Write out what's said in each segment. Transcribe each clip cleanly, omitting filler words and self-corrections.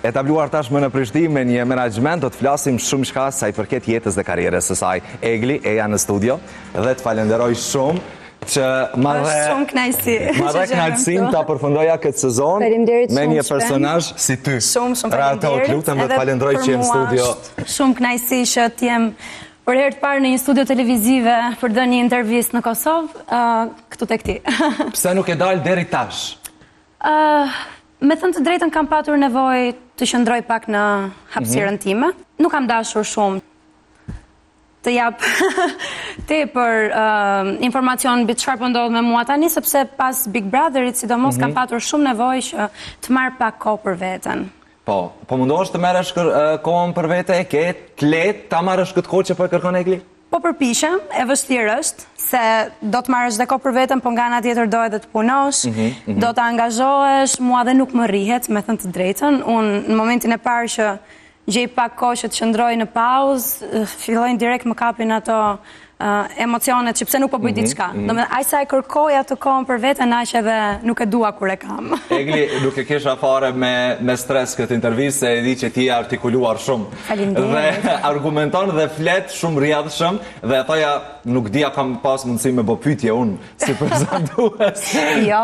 etabluar tashmë në Prishtinë me një menaxhment, do të flasim shumë shka sa i përket jetës dhe karrierës së saj. Egli, Eja në studio, dhe të falenderoj shumë që shumë knajsi. Madhe knajsim ta përfundoja këtë sezon me një personazh si ty. Shumë faleminderit. Lutem dhe të falenderoj që jem në studio. Shumë knajsi që t'jem për herë të parë në një studio televizive për dhënë një intervistë në Kosovë, këtu tek ti. Pse nuk e dalë deri tash? Me thënë të drejtën kam patur nevojë të qëndroj pak në hapësirën time. Nuk kam dashur shumë të jap tepër informacion mbi çfarë po ndodh me mua tani, sepse pas Big Brotherit sidomos kam patur shumë nevojë që të marr pak kohë për veten. Po mundohesh të merresh kohën për vete, e ke të lehtë ta marrësh këtë kohë që po e kërkon Egli? Po përpiqem, e vështirë është, se do të marrësh dhe kohë për veten, po nga ana tjetër do edhe të punosh, do të angazhohesh, mua dhe nuk më rrihet, me thënë të drejtën. Unë në momentin e parë që gjej pak kohë që të qëndroj në pauzë, fillojnë direkt më kapin ato emocionet që pse nuk po bëj diçka. Domethënë aq sa e kërkoj atë kohën për veten, aq edhe nuk e dua kur e kam. Egli, nuk e kesha fare me stres këtë intervistë, se e di që ti e artikuluar shumë. Faleminderit. Dhe argumenton dhe flet shumë rrjedhshëm dhe thoja nuk dia kam pas mundësi me bë pyetje unë si prezantues. Jo.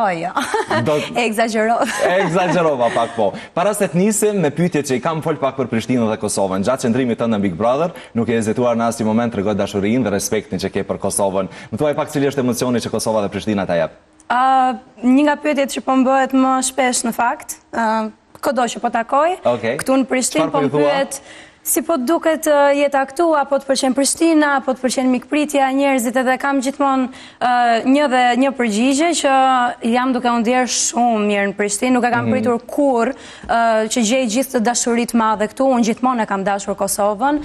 Egzagjerova pak po. Para se të nisim me pyetjet që i kam fol pak për Prishtinën dhe Kosovën, gjatë qëndrimit tënd në Big Brother, nuk e hezituar në asnjë moment tregoj dashurinë dhe respektin që ke për Kosovën. Më thuaj pak cili është emocioni që Kosova dhe Prishtina ta jep. Një nga pyetjet që po më bëhet më shpesh në fakt, kudo që po takoj, këtu në Prishtinë po më pyet si po duket jeta këtu, apo të pëlqen Prishtina, apo të pëlqen mikpritja e njerëzit, edhe kam gjithmonë një përgjigje që jam duke u ndier shumë mirë në Prishtinë, nuk e kam pritur kurrë që gjej gjithë të dashuritë madhe këtu, unë gjithmonë e kam dashur Kosovën,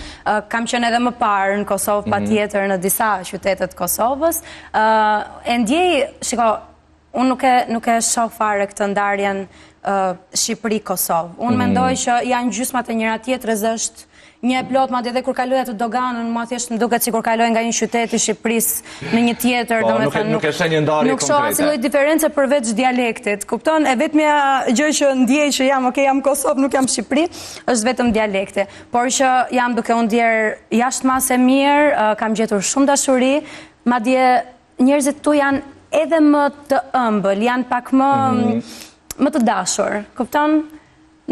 kam qenë edhe më parë në Kosovë patjetër në disa qytete të Kosovës, e ndjej, shiko, unë nuk e shoh fare këtë ndarjen Shqipëri-Kosovë. Unë mendoj që janë gjysmat e njëra tjetrës, është një e plot, madje edhe kur kaloj atë doganën, mua thjesht më duket sikur kaloj nga një qytet i Shqipërisë në një tjetër, domethënë nuk e shen një ndarje konkrete. Nuk shoh asnjë lloj diferencë përveç dialektit. Kupton? E vetmja gjë që ndjej që jam Kosovë, nuk jam Shqipëri, është vetëm dialekti. Por që jam duke u ndier jashtëmase mirë, kam gjetur shumë dashuri, madje njerëzit tu janë edhe më të ëmbël, janë pak më të dashur. Kupton?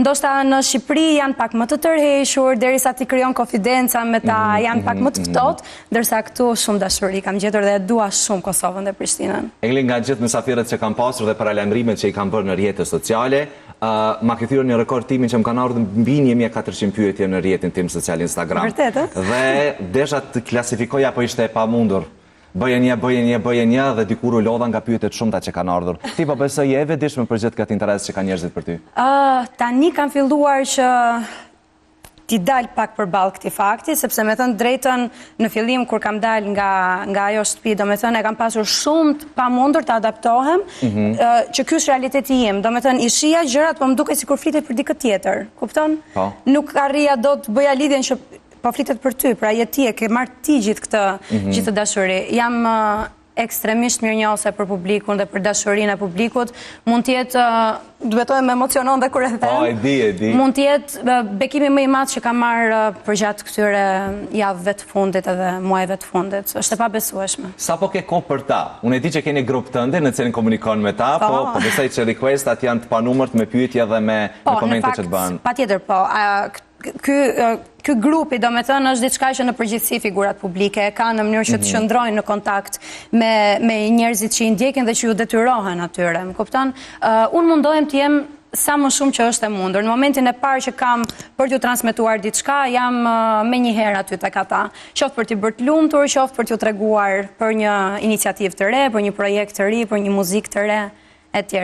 Ndoshta në Shqipëri janë pak më të tërhequr, derisa ti krijon konfidenca me ta, janë pak më të ftohtë, ndërsa këtu shumë dashuri kam gjetur dhe dua shumë Kosovën dhe Prishtinën. Egli, nga gjithë mysafirët që kam pasur dhe paralajmërimet që i kam bërë në rrjetet sociale, ma ke thyrë një rekord timin që më kanë ardhur mbi 1400 pyetje në rrjetin tim social Instagram. Vërtet, dhe desha të klasifikoj apo ishte e pamundur. Bëje një dhe dikur u lodha nga pyetjet shumëta që kanë ardhur. Ti po besoj je e vetëdijshme për gjithë këtë interes që kanë njerëzit për ty? Tani kam filluar që t'i dal pak përballë këtij fakti, sepse me thënë drejtën në fillim kur kam dal nga ajo shtëpi, domethënë e kam pasur shumë të pamundur të adaptohem, që ky është realiteti im. Domethënë i shija gjërat, po më duket sikur flitet për dikë tjetër. Kupton? Nuk arrija dot të bëja lidhjen që po flitet për ty, pra je ti, e ke marrë ti gjithë dashuri. Jam ekstremisht mirënjohëse për publikun dhe për dashurinë e publikut. Mund të jetë, duhetoj me emocionon dhe kur e them. E di. Mund të jetë bekimi më i madh që kam marrë përgjatë këtyre javëve të fundit edhe muajve të fundit. Është e pabesueshme. Sa po ke kohë për ta? Unë e di që keni grup tënde në cilin komunikon me ta, po besoj që requestat janë të panumërt me pyetje dhe me komente që të bëhen. Patjetër po. Ky grupi, do me thënë, është diçka që në përgjithësi figurat publike ka në mënyrë që të qëndrojnë në kontakt me njerëzit që i ndjekin dhe që ju detyrohen atyre, më kupton? Unë mundohem të jem sa më shumë që është e mundur. Në momentin e parë që kam për t'ju transmetuar diçka, jam me një herë aty tek ata. Qoftë për t'i bërë të lumtur, qoftë për t'ju treguar për një iniciativë të re, për një projekt të ri, për një muzikë të re, etj.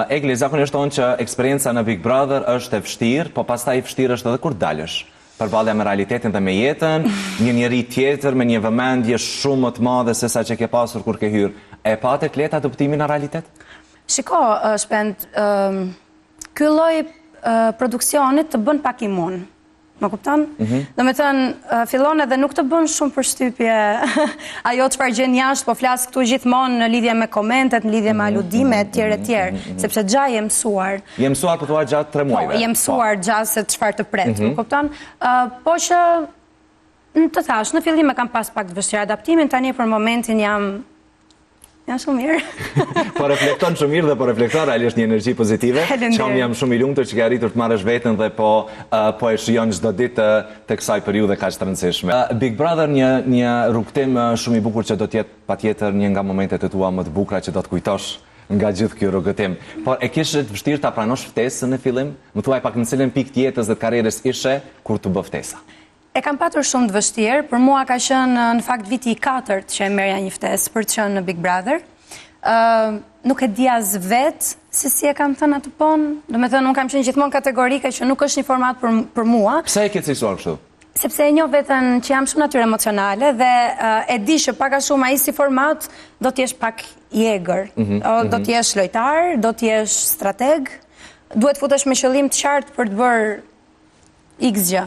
Egli, zakonisht thonë që eksperienca në Big Brother është e vështirë, po pastaj vështirë është edhe kur dalësh. Përballja me realitetin dhe me jetën, një njeri tjetër me një vëmendje shumë më të madhe se sa që ke pasur kur ke hyrë. E patë lehtë adaptimin në realitet? Shiko, Shpend, ky lloj produksionit të bën pak imun. më kupton? Do me thënë, fillon edhe nuk të bën shumë përshtypje ajo çfarë gjen jashtë, po flas këtu gjithmonë në lidhje me komentet, në lidhje me aludimet, tjerë, sepse gjatë je mësuar. Je mësuar për thua gjatë 3 muajve. Po, je mësuar gjatë se çfarë të pret, më kupton? Po që të thash, në fillim e kam pas pak të vështirë adaptimin, tani për momentin jam shumë mirë. Po reflekton shumë mirë dhe po reflekton realisht një energji pozitive. Që jam shumë i lumtur që ke arritur të marrësh veten dhe po e shijon çdo ditë të kësaj periudhe kaq të rëndësishme. Big Brother një rrugtim shumë i bukur që do të jetë patjetër një nga momentet e tua më të bukura që do të kujtosh nga gjithë ky rrugëtim. Por e kishe të vështirë ta pranosh ftesën në fillim? Më thuaj pak në cilën pikë të jetës dhe të karrierës ishe kur të bë ftesa? E kam patur shumë të vështirë, për mua ka qenë në fakt viti i 4 që e merja një ftesë për të qenë në Big Brother. Nuk e di as vetë se si e kam thënë atë punë, do me thënë unë kam qenë gjithmonë kategorike që nuk është një format për mua. Pse e ke cilësuar kështu? Sepse e njoh veten që jam shumë natyrë emocionale dhe e di që pak a shumë ai si format do të jesh pak i egër, do të jesh lojtar, do të jesh strateg, duhet futesh me qëllim të qartë për të bërë X gjë.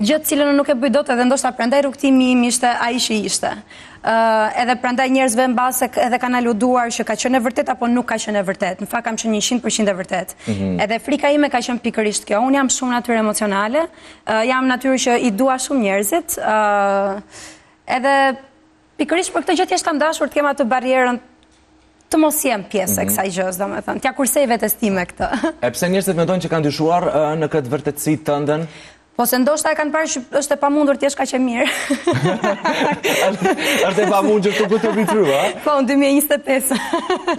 Gjë të cilën nuk e bëj dot edhe ndoshta prandaj rrugtimi im ishte ai që ishte. Edhe prandaj njerëzve mbase edhe kanë aluduar që ka qenë e vërtet apo nuk ka qenë e vërtet. Në fakt kam qenë 100% e vërtet. Edhe frika ime ka qenë pikërisht kjo. Unë jam shumë natyrë emocionale, jam natyrë që i dua shumë njerëzit. Edhe pikërisht për këtë gjë thjesht kam dashur të kem atë barrierën të mos jem pjesë e kësaj gjës, domethënë. T'ja kursej vetes time këtë. E pse njerëzit mendojnë që kanë dyshuar në këtë vërtetësi tënden? Po se ndoshta e kanë parë që është e pamundur t'jesh kaq e mirë. Është e pamundur të ku të vitrua? Po, në 2025.